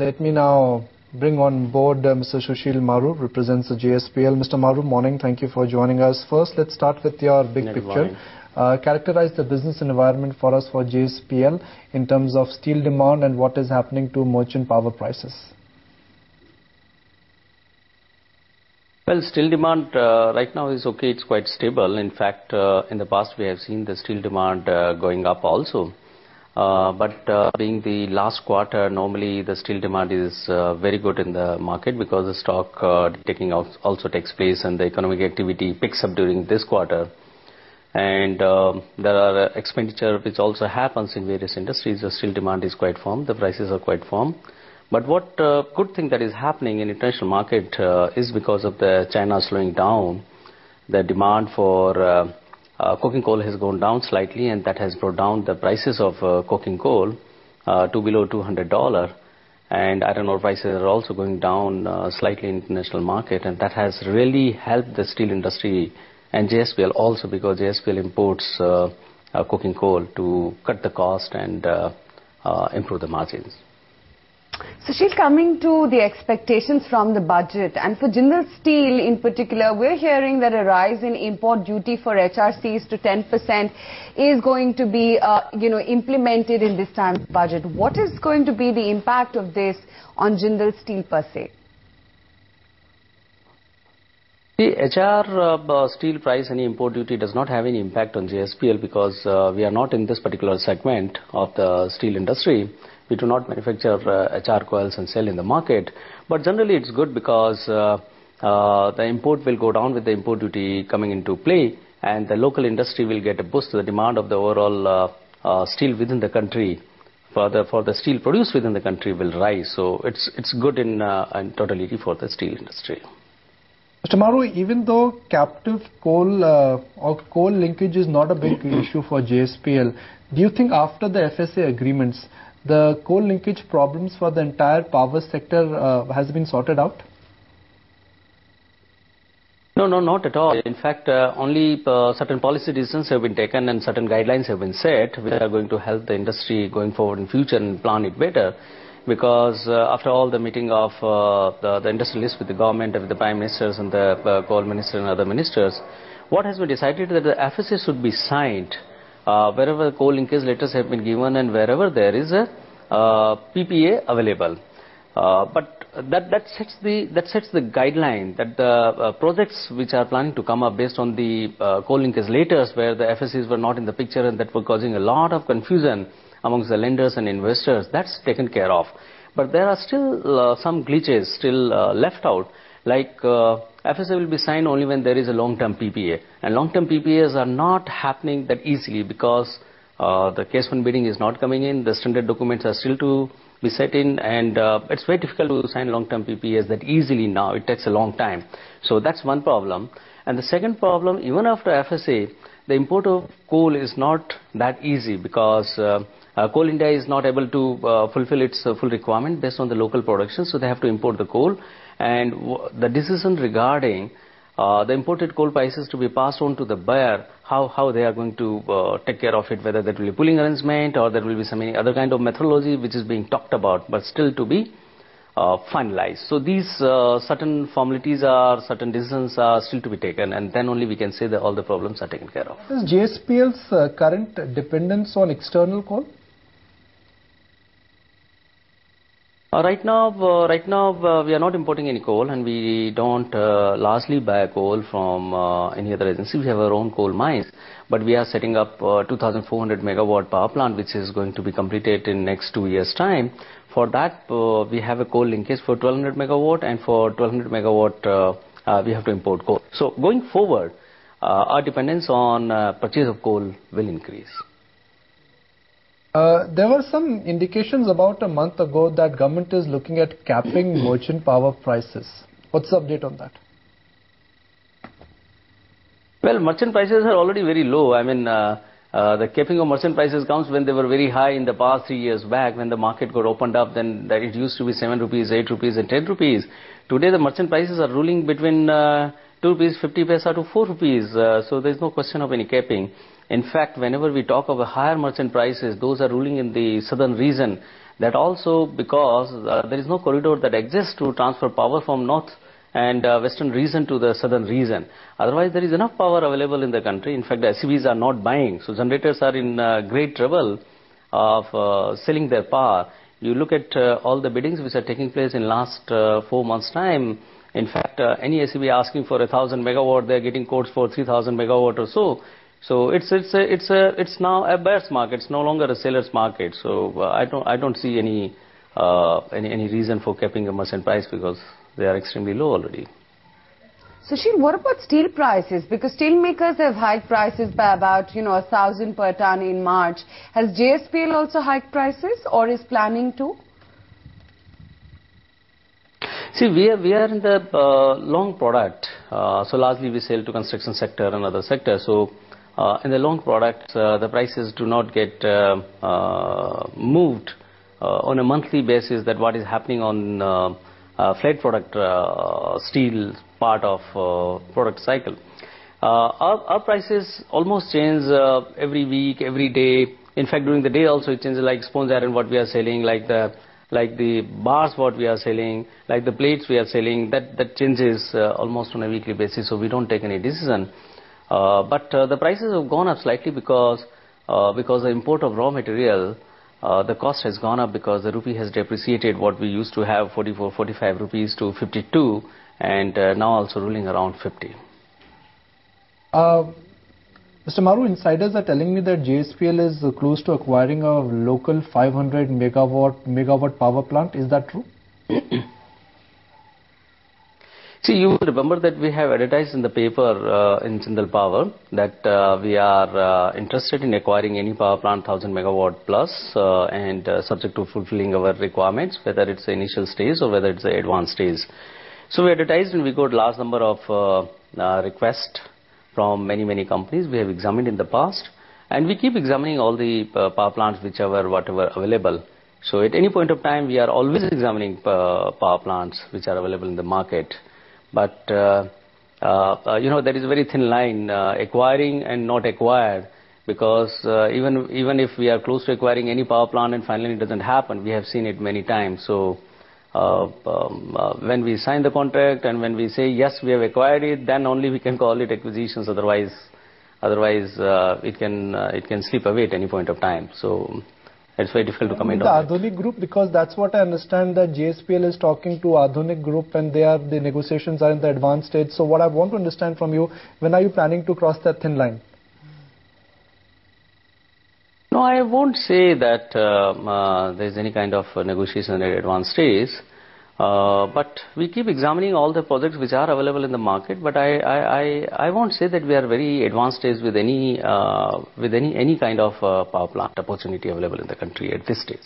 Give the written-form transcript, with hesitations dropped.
Let me now bring on board Mr. Sushil Maru, represents the JSPL. Mr. Maru, morning. Thank you for joining us. First, let's start with your big picture. Characterize the business environment for us for JSPL in terms of steel demand and what is happening to merchant power prices. Well, steel demand right now is okay. It's quite stable. In fact, in the past we have seen the steel demand going up also. But being the last quarter, normally the steel demand is very good in the market because the stock taking out also takes place and the economic activity picks up during this quarter. And there are expenditure which also happens in various industries. The steel demand is quite firm. The prices are quite firm. But what good thing that is happening in international market is because of the China slowing down, the demand for coking coal has gone down slightly, and that has brought down the prices of coking coal to below $200. And iron ore prices are also going down slightly in international market, and that has really helped the steel industry and JSPL also, because JSPL imports coking coal to cut the cost and improve the margins. Sushil, coming to the expectations from the budget, and for Jindal Steel in particular, we're hearing that a rise in import duty for HRCs to 10% is going to be, implemented in this time's budget. What is going to be the impact of this on Jindal Steel per se? The HR steel price, any import duty does not have any impact on JSPL because we are not in this particular segment of the steel industry. We do not manufacture HR coils and sell in the market. But generally it's good because the import will go down with the import duty coming into play, and the local industry will get a boost to the demand of the overall steel within the country. For the steel produced within the country will rise. So it's good in totality for the steel industry. Mr. Maru, even though captive coal or coal linkage is not a big issue for JSPL, do you think after the FSA agreements, the coal linkage problems for the entire power sector has been sorted out? No, not at all. In fact, only certain policy decisions have been taken and certain guidelines have been set which are going to help the industry going forward in future and plan it better. Because after all the meeting of the industrialists with the government, with the prime ministers and the coal minister and other ministers, what has been decided that the FSA should be signed wherever the coal linkage letters have been given and wherever there is a PPA available. But that sets the guideline that the projects which are planning to come up based on the coal linkage letters where the FSCs were not in the picture and that were causing a lot of confusion amongst the lenders and investors, that's taken care of. But there are still some glitches still left out, like FSA will be signed only when there is a long-term PPA. And long-term PPAs are not happening that easily because the case one bidding is not coming in, the standard documents are still to be set in, and it's very difficult to sign long-term PPAs that easily now. It takes a long time. So that's one problem. And the second problem, even after FSA, the import of coal is not that easy because Coal India is not able to fulfill its full requirement based on the local production, so they have to import the coal. And the decision regarding the imported coal prices to be passed on to the buyer, how they are going to take care of it, whether that will be pooling arrangement or there will be some other kind of methodology which is being talked about, but still to be finalized. So these certain formalities are, certain decisions are still to be taken, and then only we can say that all the problems are taken care of. Is JSPL's current dependence on external coal? Right now we are not importing any coal, and we don't largely buy coal from any other agency. We have our own coal mines, but we are setting up 2,400 megawatt power plant, which is going to be completed in next 2 years' time. For that, we have a coal linkage for 1,200 megawatt, and for 1,200 megawatt, we have to import coal. So going forward, our dependence on purchase of coal will increase. There were some indications about a month ago that government is looking at capping merchant power prices. What's the update on that? Well, merchant prices are already very low. I mean, the capping of merchant prices comes when they were very high in the past 3 years back, when the market got opened up. Then that it used to be 7 rupees, 8 rupees and 10 rupees. Today the merchant prices are ruling between 2 rupees 50 paisa to 4 rupees. So there is no question of any capping. In fact, whenever we talk of higher merchant prices, those are ruling in the southern region, That also because there is no corridor that exists to transfer power from north and western region to the southern region. Otherwise, there is enough power available in the country. In fact, the SEBs are not buying. So generators are in great trouble of selling their power. You look at all the biddings which are taking place in last 4 months' time. In fact, any SEB asking for 1,000 megawatt, they are getting quotes for 3,000 megawatt or so. So it's now a buyer's market. It's no longer a seller's market. So I don't see any reason for capping a merchant price because they are extremely low already. Sushil, what about steel prices? Because steel makers have hiked prices by about 1,000 per ton in March. Has JSPL also hiked prices or is planning to? See, we are in the long product, so largely we sell to construction sector and other sectors. So in the long product, the prices do not get moved on a monthly basis. That what is happening on flat product steel part of product cycle. Our prices almost change every week, every day. In fact, during the day also it changes, like sponge iron what we are selling, like the bars what we are selling, like the plates we are selling, that changes almost on a weekly basis, so we don't take any decision. But the prices have gone up slightly because the import of raw material, the cost has gone up because the rupee has depreciated. What we used to have 44, 45 rupees to 52, and now also ruling around 50. Mr. Maru, insiders are telling me that JSPL is close to acquiring a local 500 megawatt power plant. Is that true? See, you remember that we have advertised in the paper in Jindal Power that we are interested in acquiring any power plant 1000 megawatt plus and subject to fulfilling our requirements, whether it's the initial stage or whether it's the advanced stage. So we advertised and we got large number of requests from many companies. We have examined in the past, and we keep examining all the power plants whatever available. So at any point of time we are always examining power plants which are available in the market. But there is a very thin line acquiring and not acquired, because even if we are close to acquiring any power plant and finally it doesn't happen, we have seen it many times. So when we sign the contract and when we say yes, we have acquired it, then only we can call it acquisitions. Otherwise it can slip away at any point of time. So it's very difficult to comment on the Adhonik Group, because that's what I understand, that JSPL is talking to Adhonik Group and the negotiations are in the advanced stage. So what I want to understand from you, when are you planning to cross that thin line? No, I won't say that there's any kind of negotiation at advanced stage. But we keep examining all the projects which are available in the market. But I won't say that we are very advanced stage with any kind of power plant opportunity available in the country at this stage.